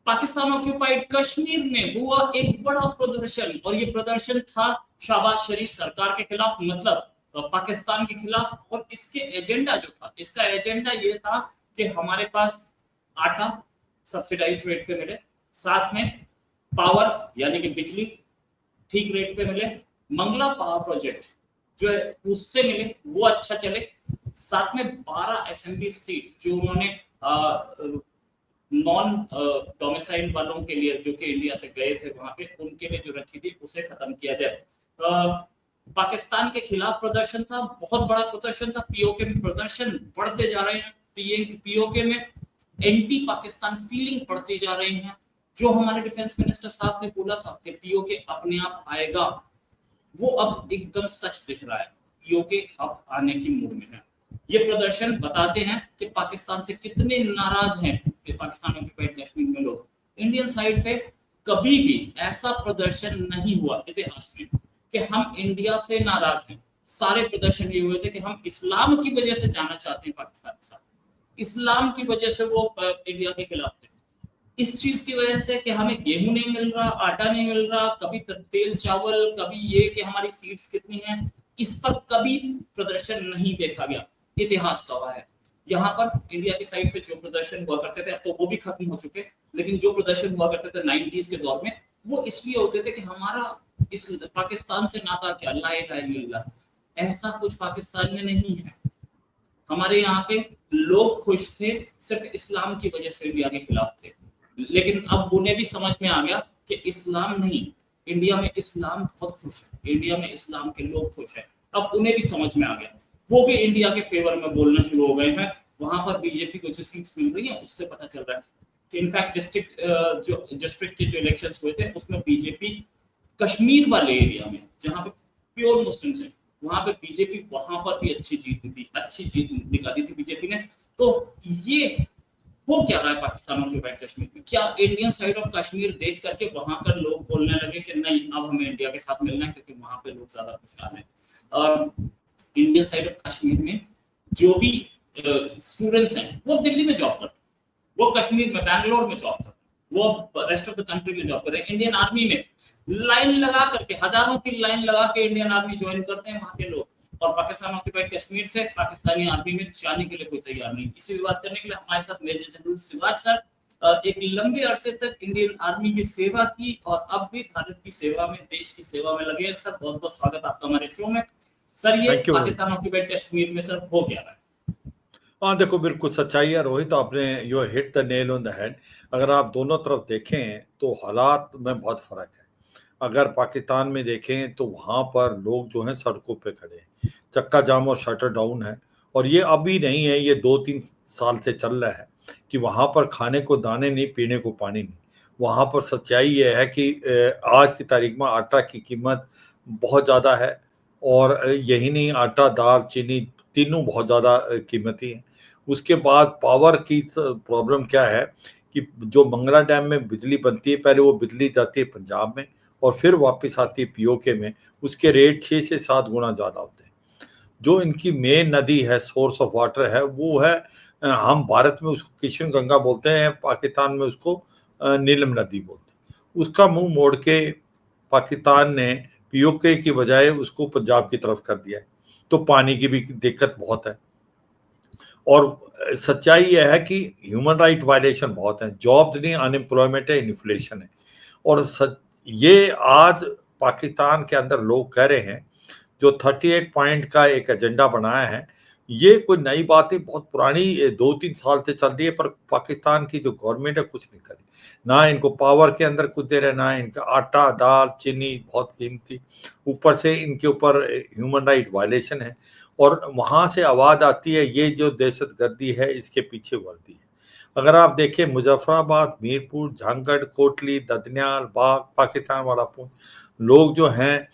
Pakistan occupied Kashmir में हुआ एक बड़ा प्रदर्शन, और ये प्रदर्शन था शहबाज शरीफ सरकार के खिलाफ, मतलब पाकिस्तान के खिलाफ। और इसके एजेंडा जो था, इसका एजेंडा ये था कि हमारे पास आटा सब्सिडाइज रेट पे मिले, साथ में पावर यानी कि बिजली ठीक रेट पे मिले, मंगला पावर प्रोजेक्ट जो है उससे मिले, वो अच्छा चले, साथ में 12 असेंबली सीट्स जो उन्होंने नॉन डोमिसाइल वालों के लिए जो कि इंडिया से गए थे वहां पे, उनके लिए जो रखी थी उसे खत्म किया जाए। पाकिस्तान के खिलाफ प्रदर्शन था, बहुत बड़ा प्रदर्शन था। पीओके में प्रदर्शन बढ़ते जा रहे हैं, पीओके में एंटी पाकिस्तान फीलिंग बढ़ती जा रही है। जो हमारे डिफेंस मिनिस्टर साहब ने बोला था कि पीओके अपने आप आएगा, वो अब एकदम सच दिख रहा है। पीओके अब आने की मूड में है। ये प्रदर्शन बताते हैं कि पाकिस्तान से कितने नाराज हैं कि पाकिस्तान ऑक्यूपाइड कश्मीर में लोग। इंडियन साइड पे कभी भी ऐसा प्रदर्शन नहीं हुआ इतिहास में कि हम इंडिया से नाराज हैं। सारे प्रदर्शन ये हुए थे कि हम इस्लाम की वजह से जाना चाहते हैं पाकिस्तान के साथ, इस्लाम की वजह से वो इंडिया के खिलाफ थे। इस चीज की वजह से कि हमें गेहूं नहीं मिल रहा, आटा नहीं मिल रहा, कभी तेल चावल, कभी ये कि हमारी सीट्स कितनी हैं, इस पर कभी प्रदर्शन नहीं देखा गया। इतिहास गवाह है। यहाँ पर इंडिया की साइड पे जो प्रदर्शन हुआ करते थे, अब तो वो भी खत्म हो चुके, लेकिन जो प्रदर्शन हुआ करते थे 90s के दौर में, वो इसलिए होते थे कि हमारा इस पाकिस्तान से नाता क्या, ला इलाहा इल्लल्लाह, ऐसा कुछ पाकिस्तान में नहीं है। हमारे यहाँ पे लोग खुश थे सिर्फ इस्लाम की वजह से इंडिया के खिलाफ थे, लेकिन अब उन्हें भी समझ में आ गया कि इस्लाम नहीं, इंडिया में इस्लाम बहुत खुश है, इंडिया में इस्लाम के लोग खुश हैं। अब उन्हें भी समझ में आ गया, वो भी इंडिया के फेवर में बोलना शुरू हो गए हैं। वहां पर बीजेपी को जो सीट्स मिल रही है उससे पता चल रहा है कि इनफैक्ट डिस्ट्रिक्ट के जो इलेक्शंस हुए थे उसमें बीजेपी कश्मीर वाले एरिया में जहां पे प्योर मुस्लिम्स हैं, वहां पे बीजेपी वहां पर भी अच्छी जीत निकाली थी बीजेपी ने। तो ये हो क्या रहा है पाकिस्तान ऑक्यूपाइड कश्मीर में? क्या इंडियन साइड ऑफ कश्मीर देख करके वहां कर लोग बोलने लगे कि नहीं, अब हमें इंडिया के साथ मिलना है क्योंकि वहां पे लोग ज्यादा खुशहाल हैं? और इंडियन साइड ऑफ कश्मीर में जो भी स्टूडेंट्स हैं वो दिल्ली में जॉब करते हैं, वो कश्मीर में बैंगलोर में जॉब करते हैं, वो रेस्ट ऑफ द कंट्री में जॉब कर रहे हैं। इंडियन आर्मी में लाइन लगा करके, हजारों की लाइन लगा के इंडियन आर्मी ज्वाइन करते हैं वहां के लोग, और पाकिस्तान ऑक्यूपाइड कश्मीर से पाकिस्तानी आर्मी में जाने के लिए कोई तैयार नहीं। इसी भी बात करने के लिए हमारे साथ मेजर जनरल सिवाज सर, एक लंबे अरसे तक इंडियन आर्मी की सेवा की और अब भी भारत की सेवा में, देश की सेवा में लगे हैं। सर बहुत बहुत स्वागत आपका हमारे शो में। सर ये पाकिस्तान ऑक्यूपाइड कश्मीर में सर हो क्या रहा है? हाँ देखो, बिल्कुल सच्चाई है रोहित, आपने you hit the nail on the head. अगर आप दोनों तरफ देखें तो हालात में बहुत फर्क है। अगर पाकिस्तान में देखें तो वहाँ पर लोग जो हैं सड़कों पे खड़े हैं, चक्का जाम और शटर डाउन है। और ये अभी नहीं है, ये 2-3 साल से चल रहा है कि वहाँ पर खाने को दाने नहीं, पीने को पानी नहीं। वहाँ पर सच्चाई ये है कि आज की तारीख में आटा की कीमत बहुत ज़्यादा है, और यही नहीं, आटा, दाल, चीनी तीनों बहुत ज़्यादा कीमती हैं। उसके बाद पावर की प्रॉब्लम क्या है कि जो मंगला डैम में बिजली बनती है, पहले वो बिजली जाती है पंजाब में और फिर वापस आती है पीओके में, उसके रेट 6 से 7 गुना ज़्यादा होते हैं। जो इनकी मेन नदी है, सोर्स ऑफ वाटर है, वो है, हम भारत में उसको किशन गंगा बोलते हैं, पाकिस्तान में उसको नीलम नदी बोलते हैं। उसका मुंह मोड़ के पाकिस्तान ने पीओके की बजाय उसको पंजाब की तरफ कर दिया है, तो पानी की भी दिक्कत बहुत है। और सच्चाई यह है कि ह्यूमन राइट वायलेशन बहुत है, जॉब्स नहीं, अनएम्प्लॉयमेंट है, इन्फ्लेशन है। और ये आज पाकिस्तान के अंदर लोग कह रहे हैं, जो 38 पॉइंट का एक एजेंडा बनाया है, ये कोई नई बात नहीं, बहुत पुरानी 2-3 साल से चल रही है, पर पाकिस्तान की जो गवर्नमेंट है कुछ नहीं कर रही। ना इनको पावर के अंदर कुछ दे रहे, ना इनका आटा, दाल, चीनी बहुत कीमती, ऊपर से इनके ऊपर ह्यूमन राइट वायलेशन है। और वहां से आवाज आती है, ये जो दहशतगर्दी है इसके पीछे वर्दी है। अगर आप देखें, मुजफ्फराबाद, मीरपुर, झांगड़, कोटली, ददनियाल, बाग, पाकिस्तान वाला पुंछ, लोग जो हैं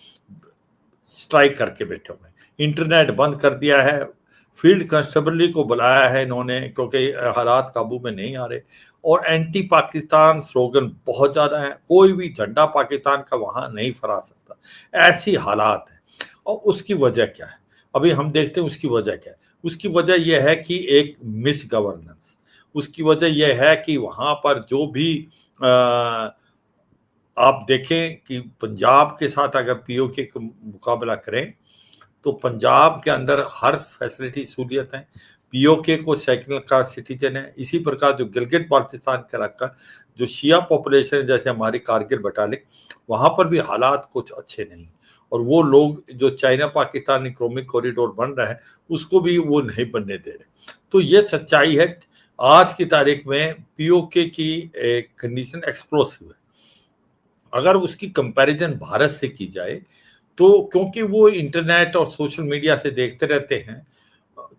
स्ट्राइक करके बैठे हुए हैं। इंटरनेट बंद कर दिया है, फील्ड कांस्टेबली को बुलाया है इन्होंने क्योंकि हालात काबू में नहीं आ रहे, और एंटी पाकिस्तान स्लोगन बहुत ज्यादा है, कोई भी झंडा पाकिस्तान का वहां नहीं फहरा सकता, ऐसी हालात है। और उसकी वजह क्या है, अभी हम देखते हैं उसकी वजह क्या है। उसकी वजह यह है कि एक मिस गवर्नेंस, उसकी वजह यह है कि वहाँ पर जो भी आप देखें कि पंजाब के साथ अगर पीओके का मुकाबला करें तो पंजाब के अंदर हर फैसिलिटी सहूलियत है, पीओके को सेकंड क्लास सिटीजन है। इसी प्रकार जो गिलगित बाल्टिस्तान का इलाका जो शिया पॉपुलेशन है, जैसे हमारी कारगिल बटालिक, वहाँ पर भी हालात कुछ अच्छे नहीं, और वो लोग जो चाइना पाकिस्तान इकोनॉमिक कॉरिडोर बन रहा है उसको भी वो नहीं बनने दे रहे। तो ये सच्चाई है। आज की तारीख में पीओके की कंडीशन एक्सप्लोसिव है। अगर उसकी कंपैरिजन भारत से की जाए तो क्योंकि वो इंटरनेट और सोशल मीडिया से देखते रहते हैं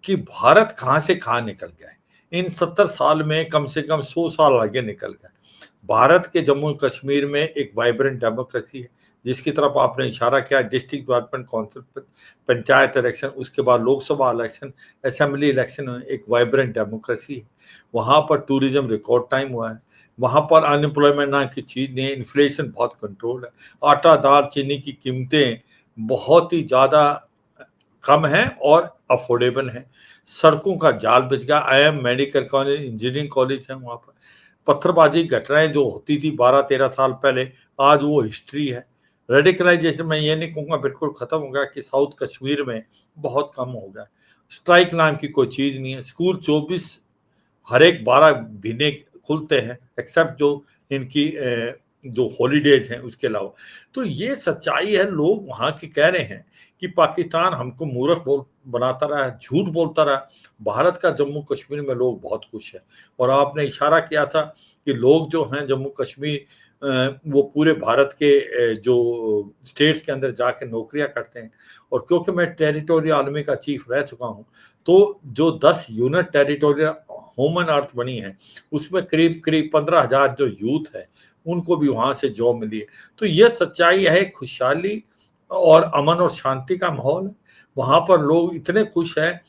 कि भारत कहाँ से कहाँ निकल गया है। इन 70 साल में कम से कम 100 साल आगे निकल गया। भारत के जम्मू कश्मीर में एक वाइब्रेंट डेमोक्रेसी है, जिसकी तरफ आपने इशारा किया। District development council, panchayat election, उसके बाद लोकसभा इलेक्शन, असेंबली इलेक्शन में एक वाइब्रेंट डेमोक्रेसी है। वहाँ पर टूरिज्म रिकॉर्ड टाइम हुआ है, वहाँ पर अनएम्प्लॉयमेंट नाम की चीज़ नहीं है, इन्फ्लेशन बहुत कंट्रोल है, आटा दाल चीनी की कीमतें बहुत ही ज़्यादा कम है और अफोर्डेबल है। सड़कों का जाल बिछ गया। IIM medical college, engineering college है वहाँ पर। पत्थरबाजी घटनाएं जो होती थी 12-13 साल पहले, आज वो हिस्ट्री है। रेडिकलाइजेशन मैं ये नहीं कहूँगा बिल्कुल खत्म हो गया, कि साउथ कश्मीर में बहुत कम हो गया। स्ट्राइक नाम की कोई चीज़ नहीं है। स्कूल 24 हर एक 12 महीने खुलते हैं, एक्सेप्ट जो इनकी जो हॉलीडेज हैं उसके अलावा। तो ये सच्चाई है। लोग वहाँ के कह रहे हैं कि पाकिस्तान हमको मूर्ख बनाता रहा है, झूठ बोलता रहा। भारत का जम्मू कश्मीर में लोग बहुत खुश हैं। और आपने इशारा किया था कि लोग जो हैं जम्मू कश्मीर, वो पूरे भारत के जो स्टेट्स के अंदर जाके नौकरियां करते हैं। और क्योंकि मैं टेरिटोरियल आर्मी का चीफ रह चुका हूं, तो जो 10 यूनिट टेरिटोरियल ह्यूमन अर्थ बनी है, उसमें करीब करीब 15,000 जो यूथ है उनको भी वहां से जॉब मिली है। तो यह सच्चाई है। खुशहाली और अमन और शांति का माहौल है। वहां पर लोग इतने खुश हैं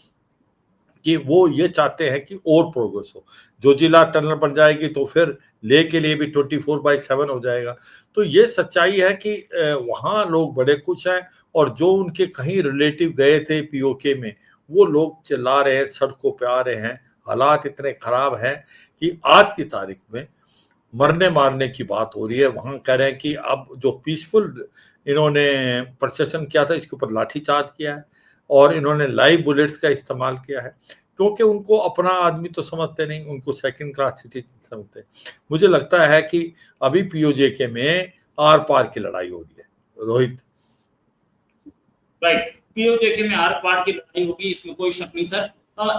कि वो ये चाहते हैं कि और प्रोग्रेस हो। जोजिला टनल बन जाएगी तो फिर ले के लिए भी 24/7 हो जाएगा। तो ये सच्चाई है कि वहाँ लोग बड़े खुश हैं। और जो उनके कहीं रिलेटिव गए थे पीओके में, वो लोग चिल्ला रहे हैं, सड़कों पे आ रहे हैं। हालात इतने खराब हैं कि आज की तारीख में मरने मारने की बात हो रही है। वहां कह रहे हैं कि अब जो पीसफुल इन्होंने प्रोसेशन किया था, इसके ऊपर लाठीचार्ज किया है और इन्होंने लाइव बुलेट्स का इस्तेमाल किया है, क्योंकि उनको अपना आदमी तो समझते नहीं, उनको सेकंड क्लास सिटीजन समझते हैं। मुझे लगता है कि अभी पीओजे में आर पार की लड़ाई हो रही है। रोहित। राइट, पीओजे में आर पार की लड़ाई होगी, इसमें कोई शक नहीं सर।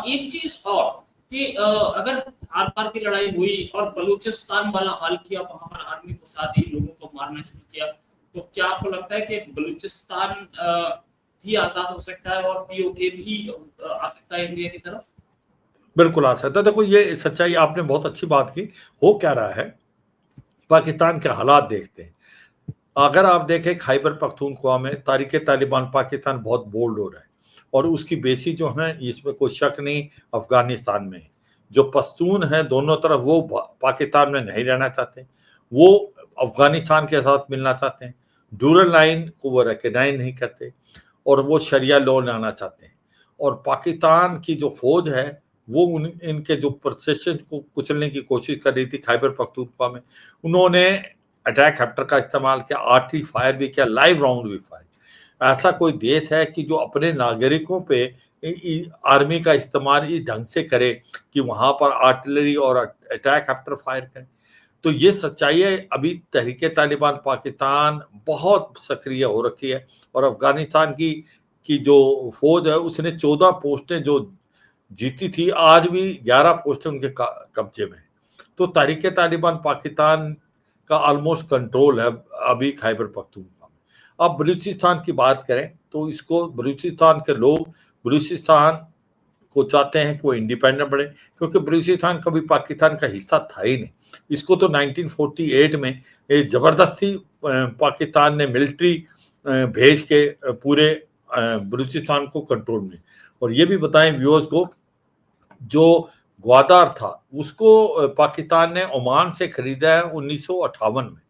एक चीज और कि अगर आर पार की लड़ाई हुई और बलूचिस्तान वाला हाल किया, वहां पर आर्मी घुसा दी, लोगों को मारना शुरू किया, तो क्या आपको लगता है कि बलूचिस्तान भी आजाद हो सकता है और पीओके भी आ सकता है इंडिया की तरफ? बिल्कुल आ सकता है। देखो, ये सच्चाई आपने बहुत अच्छी बात की। हो क्या रहा है, पाकिस्तान के हालात देखते हैं। अगर आप देखें खैबर पख्तूनख्वा में तारीख तालिबान पाकिस्तान बहुत बोल्ड हो रहा है, और उसकी बेसी जो है इसमें कोई शक नहीं अफगानिस्तान में है। जो पश्तून हैं दोनों तरफ, वो पाकिस्तान में नहीं रहना चाहते, वो अफगानिस्तान के साथ मिलना चाहते हैं। डूरल लाइन को वो रिकॉग्नाइज नहीं करते और वो शरिया लॉ लाना चाहते हैं। और पाकिस्तान की जो फौज है वो इनके जो प्रोसेशन को कुचलने की कोशिश कर रही थी खैबर पख्तूनख्वा में। उन्होंने अटैक हेप्टर का इस्तेमाल किया, आर्टरी फायर भी किया, लाइव राउंड भी फायर। ऐसा कोई देश है कि जो अपने नागरिकों पे आर्मी का इस्तेमाल इस ढंग से करे कि वहां पर आर्टिलरी और अटैक हेप्टर फायर करें? तो ये सच्चाई है। अभी तहरीके तालिबान पाकिस्तान बहुत सक्रिय हो रखी है, और अफगानिस्तान की जो फौज है उसने 14 पोस्टें जो जीती थी, आज भी 11 पोस्टें उनके कब्जे में है। तो तहरीके तालिबान पाकिस्तान का ऑलमोस्ट कंट्रोल है अभी खैबर पख्तूनख्वा में। अब बलूचिस्तान की बात करें तो इसको बलूचिस्तान के लोग बलूचिस्तान को चाहते हैं कि वो इंडिपेंडेंट बने, क्योंकि बलूचिस्तान कभी पाकिस्तान का हिस्सा था ही नहीं। इसको तो 1948 में जबरदस्ती पाकिस्तान ने मिलिट्री भेज के पूरे बलूचिस्तान को कंट्रोल में। और ये भी बताएं व्यूअर्स को, जो ग्वादार था उसको पाकिस्तान ने ओमान से खरीदा है 1958 में।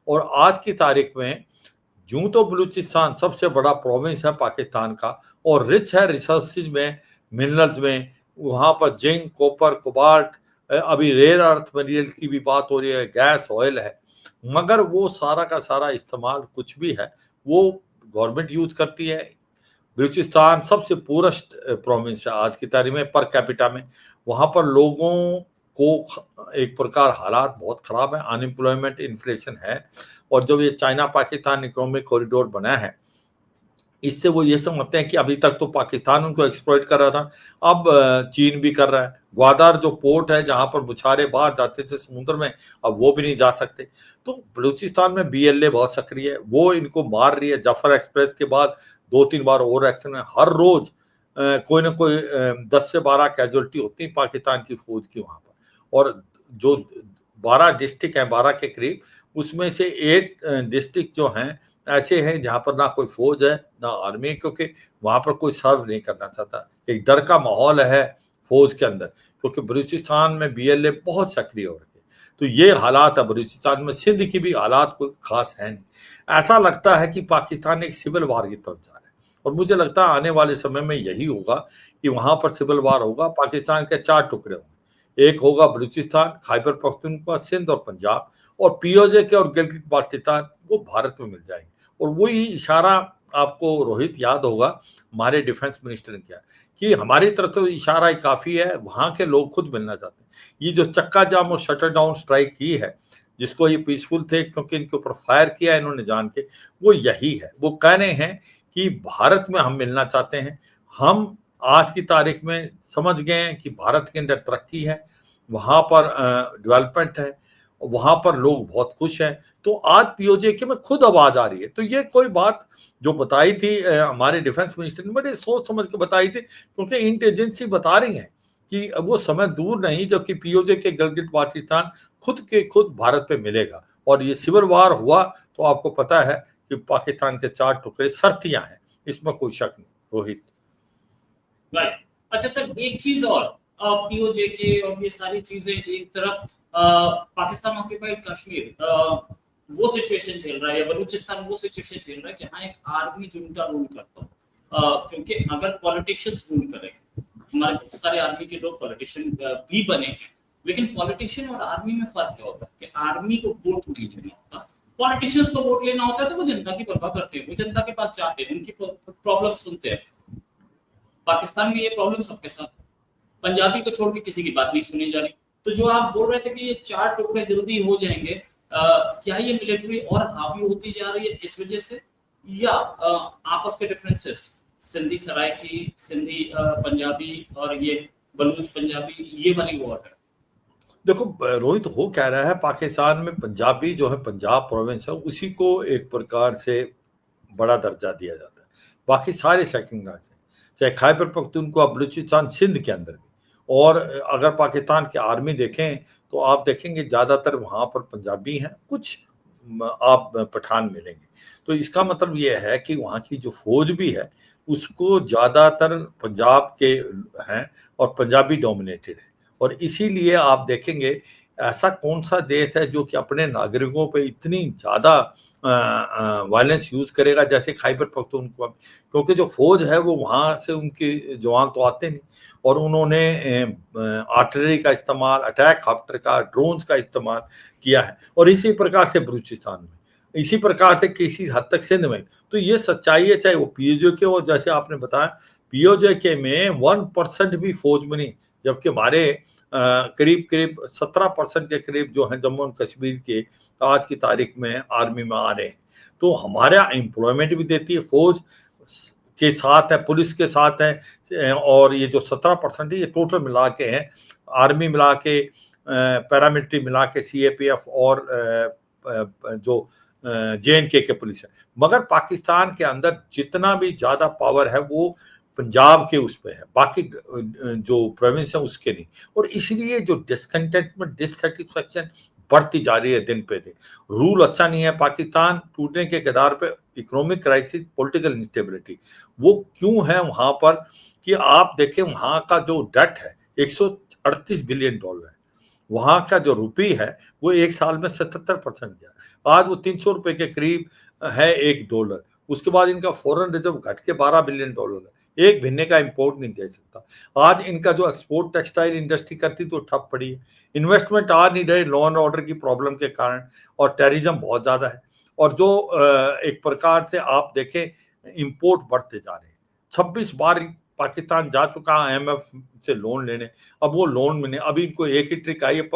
और आज की तारीख में यूं तो बलूचिस्तान सबसे बड़ा प्रोविंस है पाकिस्तान का, और रिच है रिसोर्सेज में, मिनरल्स में। वहाँ पर जिंक, कॉपर, कोबाल्ट अभी रेयर अर्थ मटेरियल की भी बात हो रही है, गैस, ऑयल है, मगर वो सारा का सारा इस्तेमाल कुछ भी है वो गवर्नमेंट यूज करती है। बलूचिस्तान सबसे पूरेस्ट प्रोविंस है आज की तारीख में पर कैपिटा में। वहाँ पर लोगों को एक प्रकार हालात बहुत खराब है, अनएम्प्लॉयमेंट, इन्फ्लेशन है। और जब ये चाइना पाकिस्तान इकोनॉमिक कॉरिडोर बना है, इससे वो ये समझते हैं कि अभी तक तो पाकिस्तान उनको एक्सप्लॉइट कर रहा था, अब चीन भी कर रहा है। ग्वादर जो पोर्ट है जहां पर मछुआरे बाहर जाते थे समुद्र में, अब वो भी नहीं जा सकते। तो बलूचिस्तान में बीएलए बहुत सक्रिय है, वो इनको मार रही है। जफर एक्सप्रेस के बाद 2-3 बार और एक्शन है, हर रोज कोई ना कोई 10 से 12 कैजुअलिटी होती है पाकिस्तान की फौज की वहां पर। और जो 12 डिस्ट्रिक्ट है, 12 के करीब, उसमें से 8 डिस्ट्रिक्ट जो हैं ऐसे हैं जहां पर ना कोई फौज है ना आर्मी, क्योंकि वहां पर कोई सर्व नहीं करना चाहता। एक डर का माहौल है फौज के अंदर, क्योंकि बलूचिस्तान में बीएलए बहुत सक्रिय हो रही है। तो ये हालात है बलूचिस्तान में। सिंध की भी हालात कोई खास है नहीं। ऐसा लगता है कि पाकिस्तान एक सिविल वार की तरफ जा रहा है, और मुझे लगता है आने वाले समय में यही होगा कि वहां पर सिविल वार होगा। पाकिस्तान के 4 टुकड़े होंगे, एक होगा बलूचिस्तान, खैबर पख्तूनख्वा, सिंध और पंजाब, और पीओजे के और गिलगित बाल्टिस्तान वो भारत में मिल जाएंगे। और वही इशारा आपको रोहित याद होगा हमारे डिफेंस मिनिस्टर ने किया कि हमारी तरफ तो इशारा ही काफी है, वहां के लोग खुद मिलना चाहते हैं। ये जो चक्का जाम और शटर डाउन स्ट्राइक की है, जिसको ये पीसफुल थे क्योंकि इनके ऊपर फायर किया इन्होंने जान के, वो यही है। वो कह रहे हैं कि भारत में हम मिलना चाहते हैं। हम आज की तारीख में समझ गए हैं कि भारत के अंदर तरक्की है, वहां पर डेवलपमेंट है, वहां पर लोग बहुत खुश हैं। तो आज पीओजे के में खुद आवाज आ रही है। तो ये कोई बात जो बताई थी हमारे डिफेंस मिनिस्टर ने बड़े सोच समझ के बताई थी, क्योंकि इंटेलिजेंसी बता रही है कि वो समय दूर नहीं जबकि पीओजे के गिलगित बाल्टिस्तान खुद के खुद भारत पे मिलेगा। और ये सिविल वार हुआ तो आपको पता है कि पाकिस्तान के 4 टुकड़े सर्तियां हैं, इसमें कोई शक नहीं रोहित। राइट। अच्छा सर, एक चीज और, पीओजे के और ये सारी चीजें एक तरफ, पाकिस्तान ऑक्यूपाइड कश्मीर वो सिचुएशन चल रहा है, या बलूचिस्तान वो सिचुएशन चल रहा है जहां एक आर्मी जुंटा रूल करता हो। क्योंकि अगर पॉलिटिशियंस रूल करें, हमारे बहुत सारे आर्मी के लोग पॉलिटिशियन भी बने हैं, लेकिन पॉलिटिशियन और आर्मी में फर्क क्या होता है कि आर्मी को वोट नहीं लेना होता, पॉलिटिशियंस को वोट लेना होता है। तो वो जनता की परवाह करते हैं, वो जनता के पास जाते हैं, उनकी प्रॉब्लम सुनते हैं। पाकिस्तान में ये प्रॉब्लम सबके साथ, पंजाबी को छोड़ के किसी की बात नहीं सुनी जा रही। तो जो आप बोल रहे थे कि ये 4 टुकड़े जल्दी हो जाएंगे, क्या ये मिलिट्री और हावी होती जा रही है इस वजह से, या आपस के डिफरेंसेस, सिंधी सराइकी, सिंधी पंजाबी और ये बलूच पंजाबी, ये वाली वॉर है? देखो रोहित, हो क्या रहा है पाकिस्तान में, पंजाबी जो है पंजाब प्रोविंस है उसी को एक प्रकार से बड़ा दर्जा दिया जाता है। बाकी सारे सेकंड राज हैं, चाहे खैबर पख्तूनख्वा, बलूचिस्तान, सिंध के अंदर भी। और अगर पाकिस्तान की आर्मी देखें तो आप देखेंगे ज़्यादातर वहाँ पर पंजाबी हैं, कुछ आप पठान मिलेंगे। तो इसका मतलब ये है कि वहाँ की जो फौज भी है उसको ज़्यादातर पंजाब के हैं और पंजाबी डोमिनेटेड है। और इसीलिए आप देखेंगे ऐसा कौन सा देश है जो कि अपने नागरिकों पे इतनी ज़्यादा वायलेंस यूज करेगा जैसे खैबर पख्तूनख्वा, क्योंकि जो फौज है वो वहाँ से उनके जवान तो आते नहीं, और उन्होंने आर्टिलरी का इस्तेमाल, अटैक कॉप्टर का, ड्रोन्स का इस्तेमाल किया है। और इसी प्रकार से बलूचिस्तान में, इसी प्रकार से किसी हद तक सिंध में। तो ये सच्चाई है, चाहे वो पीओजे के, और जैसे आपने बताया पीओजे के में 1% भी फौज में नहीं, जबकि हमारे करीब करीब 17% के करीब जो है जम्मू एंड कश्मीर के आज की तारीख में आर्मी में आ रहे हैं। तो हमारा एम्प्लॉयमेंट भी देती है, फौज के साथ है, पुलिस के साथ है। और ये जो 17% है ये टोटल मिला के हैं, आर्मी मिला के, पैरामिलिट्री मिला के, सीएपीएफ और जो जेएनके के पुलिस है। मगर पाकिस्तान के अंदर जितना भी ज्यादा पावर है वो पंजाब के उस पे है, बाकी जो प्रोविंस है उसके नहीं। और इसलिए जो डिसकंटेंटमेंट, डिससेटिस्फेक्शन बढ़ती जा रही है दिन पे दिन। रूल अच्छा नहीं है, पाकिस्तान टूटने के कगार पे, इकोनॉमिक क्राइसिस, पॉलिटिकल इंस्टेबिलिटी। वो क्यों है वहां पर कि आप देखें वहां का जो डेट है 138 बिलियन डॉलर है, वहां का जो रुपी है वो एक साल में 77% गया। आज वो 300 रुपए के करीब है $1। उसके बाद इनका फॉरेन रिजर्व घट के $12 बिलियन है। एक भिन्ने का इंपोर्ट नहीं दे सकता। आज इनका जो एक्सपोर्ट टेक्सटाइल इंडस्ट्री करती तो ठप पड़ी है, इन्वेस्टमेंट आ नहीं रहे लॉ एंड ऑर्डर की प्रॉब्लम के कारण, और टेररिज्म बहुत ज्यादा है। और जो एक प्रकार से आप देखें इंपोर्ट बढ़ते जा रहे हैं। 26 बार पाकिस्तान जा चुका IMF से लोन लेने, अब वो लोन मिले। अभी इनको एक ही ट्रिक आई है,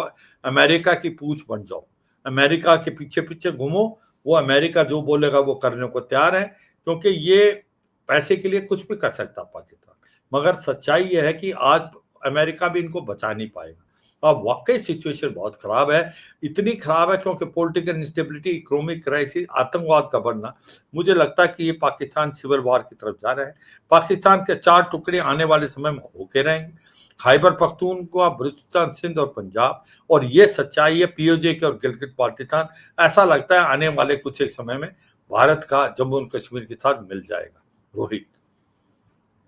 अमेरिका की पूंछ बन जाओ, अमेरिका के पीछे पीछे घूमो, वो अमेरिका जो बोलेगा वो करने को तैयार है, क्योंकि ये पैसे के लिए कुछ भी कर सकता पाकिस्तान। मगर सच्चाई यह है कि आज अमेरिका भी इनको बचा नहीं पाएगा। अब वाकई सिचुएशन बहुत खराब है, इतनी खराब है क्योंकि पॉलिटिकल इंस्टेबिलिटी, इकोनॉमिक क्राइसिस, आतंकवाद का बढ़ना, मुझे लगता है कि ये पाकिस्तान सिविल वॉर की तरफ जा रहा है। पाकिस्तान के 4 टुकड़े आने वाले समय में होके रहेंगे, खैबर पख्तूनख्वा, बलूचिस्तान, सिंध और पंजाब। और ये सच्चाई है POJ के और गिलगित बाल्टिस्तान। ऐसा लगता है आने वाले कुछ एक समय में भारत का जम्मू एंड कश्मीर के साथ मिल जाएगा। Rohit.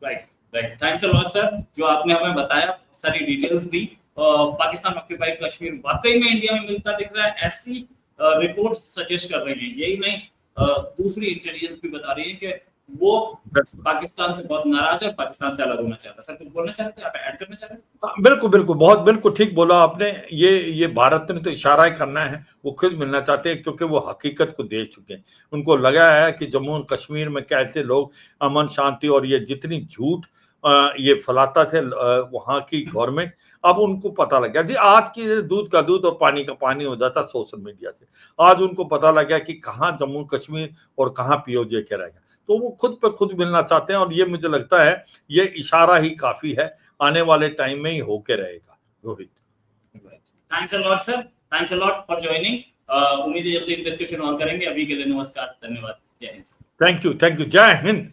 Right, thanks a lot sir, जो आपने हमें बताया, सारी डिटेल्स दी। पाकिस्तान ऑक्यूपाइड कश्मीर वाकई में इंडिया में मिलता दिख रहा है, ऐसी रिपोर्ट्स सजेस्ट कर रही हैं। यही नहीं, दूसरी इंटेलिजेंस भी बता रही है कि वो पाकिस्तान से बहुत नाराज है, पाकिस्तान से अलग होना चाहता है। सर कुछ बोलना चाह रहे थे, आप ऐड करना चाह रहे थे? बिल्कुल बिल्कुल, बहुत बिल्कुल ठीक बोला आपने। ये भारत ने तो इशारा ही करना है, वो खुद मिलना चाहते हैं, क्योंकि वो हकीकत को देख चुके हैं। उनको लगा है कि जम्मू और कश्मीर में कैसे लोग अमन शांति, और ये जितनी झूठ ये फैलाता थे वहां की गवर्नमेंट, अब उनको पता लग गया जी। आज की दूध का दूध और पानी का पानी हो जाता सोशल मीडिया से। आज उनको पता लग गया कि कहाँ जम्मू कश्मीर और कहाँ POJ के रहेगा, तो वो खुद पे खुद मिलना चाहते हैं। और ये मुझे लगता है ये इशारा ही काफी है, आने वाले टाइम में ही होके रहेगा। Rohit, thanks a lot sir, thanks a lot for joining. उम्मीद है जल्दी डिस्कशन और करेंगे। अभी के लिए नमस्कार, धन्यवाद, जय हिंद। थैंक यू, जय हिंद।